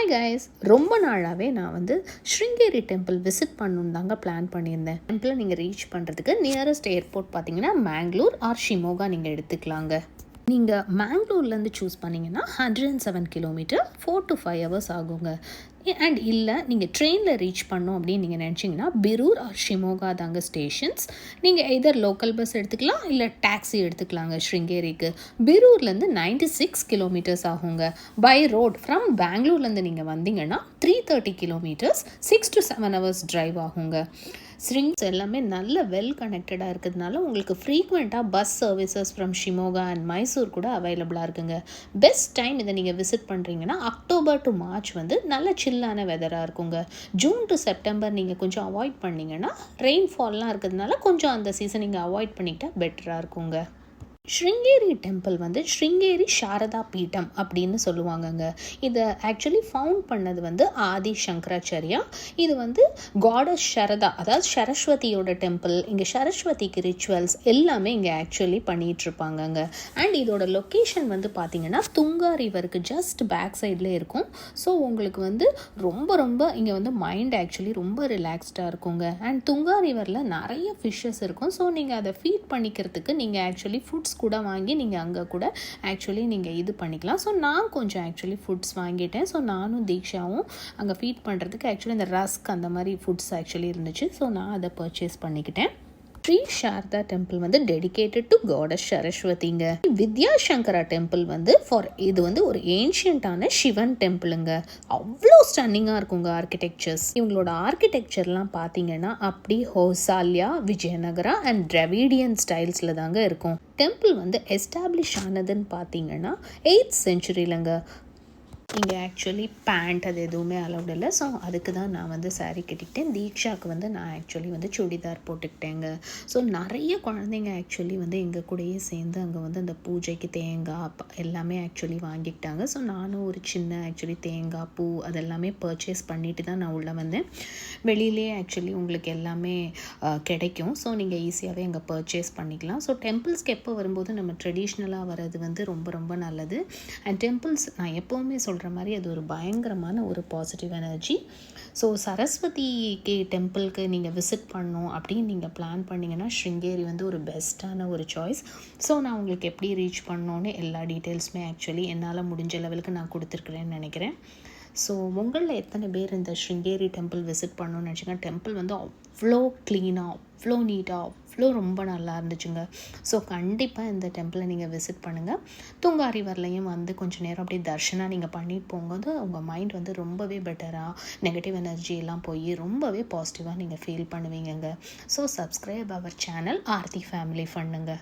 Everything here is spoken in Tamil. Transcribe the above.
ஹாய் கைஸ், ரொம்ப நாளாகவே நான் வந்து ஸ்ருங்கேரி டெம்பிள் விசிட் பண்ணணுன்னு தாங்க பிளான் பண்ணியிருந்தேன். டெம்பிளை நீங்கள் ரீச் பண்ணுறதுக்கு நியரஸ்ட் ஏர்போர்ட் பார்த்தீங்கன்னா மேங்களூர் ஆர் ஷிமோகா நீங்கள் எடுத்துக்கலாங்க. நீங்கள் மேங்களூர்லேருந்து சூஸ் பண்ணிங்கன்னா 107 கிலோமீட்டர் 4 to 5 hours ஆகுங்க. அண்ட் இல்லை நீங்கள் ட்ரெயினில் ரீச் பண்ணோம் அப்படின்னு நீங்கள் நினச்சிங்கன்னா பிரூர் ஆர் ஷிமோகா தாங்க ஸ்டேஷன்ஸ். நீங்கள் எதர் லோக்கல் பஸ் எடுத்துக்கலாம் இல்லை டாக்ஸி எடுத்துக்கலாங்க. ஸ்ருங்கேரிக்கு பிரூர்லேருந்து 96 கிலோமீட்டர்ஸ் ஆகுங்க. பை ரோட் ஃப்ரம் பெங்களூர்லேருந்து நீங்கள் வந்தீங்கன்னா 330 கிலோமீட்டர்ஸ் 6 to 7 hours டிரைவ் ஆகுங்க. ஸ்ரிங்ஸ் எல்லாமே நல்ல வெல் கனெக்டடாக இருக்கிறதுனால உங்களுக்கு ஃப்ரீக்வெண்ட்டாக bus services from Shimoga and Mysore கூட அவைலபிளாக இருக்குங்க. பெஸ்ட் டைம் இதை நீங்கள் விசிட் பண்ணுறீங்கன்னா அக்டோபர் டு மார்ச் வந்து நல்ல சில்லான வெதராக இருக்குங்க. ஜூன் டு செப்டம்பர் நீங்கள் கொஞ்சம் அவாய்ட் பண்ணிங்கன்னா ரெயின்ஃபால்லாம் இருக்கிறதுனால கொஞ்சம் அந்த சீசன் நீங்கள் அவாய்ட் பண்ணிக்கிட்டா பெட்டராக இருக்குங்க. ஸ்ருங்கேரி டெம்பிள் வந்து ஸ்ருங்கேரி சாரதா பீட்டம் அப்படின்னு சொல்லுவாங்கங்க. இதை ஆக்சுவலி ஃபவுண்ட் பண்ணது வந்து ஆதி சங்கராச்சாரியா. இது வந்து காடஸ் சரதா, அதாவது சரஸ்வதியோட டெம்பிள். இங்கே சரஸ்வதிக்கு ரிச்சுவல்ஸ் எல்லாமே இங்கே ஆக்சுவலி பண்ணிகிட்ருப்பாங்கங்க. அண்ட் இதோட லொக்கேஷன் வந்து பார்த்திங்கன்னா துங்கா ரிவருக்கு ஜஸ்ட் பேக் சைடில் இருக்கும். ஸோ உங்களுக்கு வந்து ரொம்ப இங்கே வந்து மைண்ட் ஆக்சுவலி ரொம்ப ரிலாக்ஸ்டாக இருக்குங்க. அண்ட் துங்கா ரிவரில் நிறைய ஃபிஷ்ஷஸ் இருக்கும். ஸோ நீங்கள் அதை ஃபீட் பண்ணிக்கிறதுக்கு நீங்கள் ஆக்சுவலி ஃபுட்ஸ் கூட வாங்கி நீங்கள் அங்கே கூட ஆக்சுவலி நீங்கள் இது பண்ணிக்கலாம். ஸோ நான் கொஞ்சம் ஆக்சுவலி ஃபுட்ஸ் வாங்கிட்டேன். ஸோ நானும் தீக்ஷாவும் அங்கே ஃபீட் பண்ணுறதுக்கு ஆக்சுவலி இந்த ரஸ்க் அந்த மாதிரி ஃபுட்ஸ் ஆக்சுவலி இருந்துச்சு. ஸோ நான் அதை பர்ச்சேஸ் பண்ணிக்கிட்டேன். ஸ்ரீ சாரதா டெம்பிள் வந்து டெடிகேட்டட் டு காடஸ் சரஸ்வதிங்க. வித்யாசங்கரா டெம்பிள் வந்து இது வந்து ஒரு ஏன்ஷியன்டான சிவன் டெம்பிளுங்க. அவ்வளோ ஸ்டன்னிங்காக இருக்குங்க ஆர்கிடெக்சர்ஸ். இவங்களோட ஆர்கிடெக்சர்லாம் பார்த்தீங்கன்னா அப்படி ஹோசாலியா, விஜயநகரா அண்ட் டிராவிடியன் ஸ்டைல்ஸில் தாங்க இருக்கும். டெம்பிள் வந்து எஸ்டாப்ளிஷ் ஆனதுன்னு பார்த்தீங்கன்னா 8th centuryலங்க. இங்கே ஆக்சுவலி பேண்ட் அது எதுவுமே அலௌட் இல்லை. ஸோ அதுக்கு தான் நான் வந்து சாரீ கட்டிக்கிட்டேன். தீக்ஷாவுக்கு வந்து நான் ஆக்சுவலி வந்து சுடிதார் போட்டுக்கிட்டேங்க. ஸோ நிறைய குழந்தைங்க ஆக்சுவலி வந்து எங்கள் கூடயே சேர்ந்து அங்கே வந்து அந்த பூஜைக்கு தேங்காய் எல்லாமே ஆக்சுவலி வாங்கிக்கிட்டாங்க. ஸோ நானும் ஒரு சின்ன ஆக்சுவலி தேங்காய் பூ அதெல்லாமே பர்ச்சேஸ் பண்ணிட்டு தான் நான் உள்ளே வந்தேன். வெளியிலே ஆக்சுவலி உங்களுக்கு எல்லாமே கிடைக்கும். ஸோ நீங்கள் ஈஸியாகவே அங்கே பர்ச்சேஸ் பண்ணிக்கலாம். ஸோ டெம்பிள்ஸ்க்கு எப்போ வரும்போது நம்ம ட்ரெடிஷ்னலாக வர்றது வந்து ரொம்ப நல்லது. அண்ட் டெம்பிள்ஸ் நான் எப்போவுமே சொல்கிற மாதிரி அது ஒரு பயங்கரமான ஒரு பாசிட்டிவ் எனர்ஜி. ஸோ சரஸ்வதிக்கு டெம்பிளுக்கு நீங்கள் விசிட் பண்ணணும் அப்படின்னு நீங்கள் பிளான் பண்ணிங்கன்னா ஸ்ருங்கேரி வந்து ஒரு பெஸ்ட்டான ஒரு சாய்ஸ். ஸோ நான் உங்களுக்கு எப்படி ரீச் பண்ணணுன்னு எல்லா டீட்டெயில்ஸுமே ஆக்சுவலி என்னால் முடிஞ்ச லெவலுக்கு நான் கொடுத்துருக்குறேன்னு நினைக்கிறேன். ஸோ உங்களில் எத்தனை பேர் இந்த ஸ்ருங்கேரி டெம்பிள் விசிட் பண்ணணும்னு நினச்சிங்கன்னா டெம்பிள் வந்து அவ்வளோ க்ளீனாக, அவ்வளோ நீட்டாக, அவ்வளோ ரொம்ப நல்லா இருந்துச்சுங்க. ஸோ கண்டிப்பாக இந்த டெம்பிளை நீங்கள் விசிட் பண்ணுங்கள். துங்கா ரிவர்லையும் வந்து கொஞ்சம் நேரம் அப்படியே தர்ஷனாக நீங்கள் பண்ணிட்டு போகும்போது உங்கள் மைண்ட் வந்து ரொம்பவே பெட்டராக, நெகட்டிவ் எனர்ஜி எல்லாம் போய் ரொம்பவே பாசிட்டிவாக நீங்கள் ஃபீல் பண்ணுவீங்கங்க. So subscribe our channel Aarthi family ஃபன்னுங்க.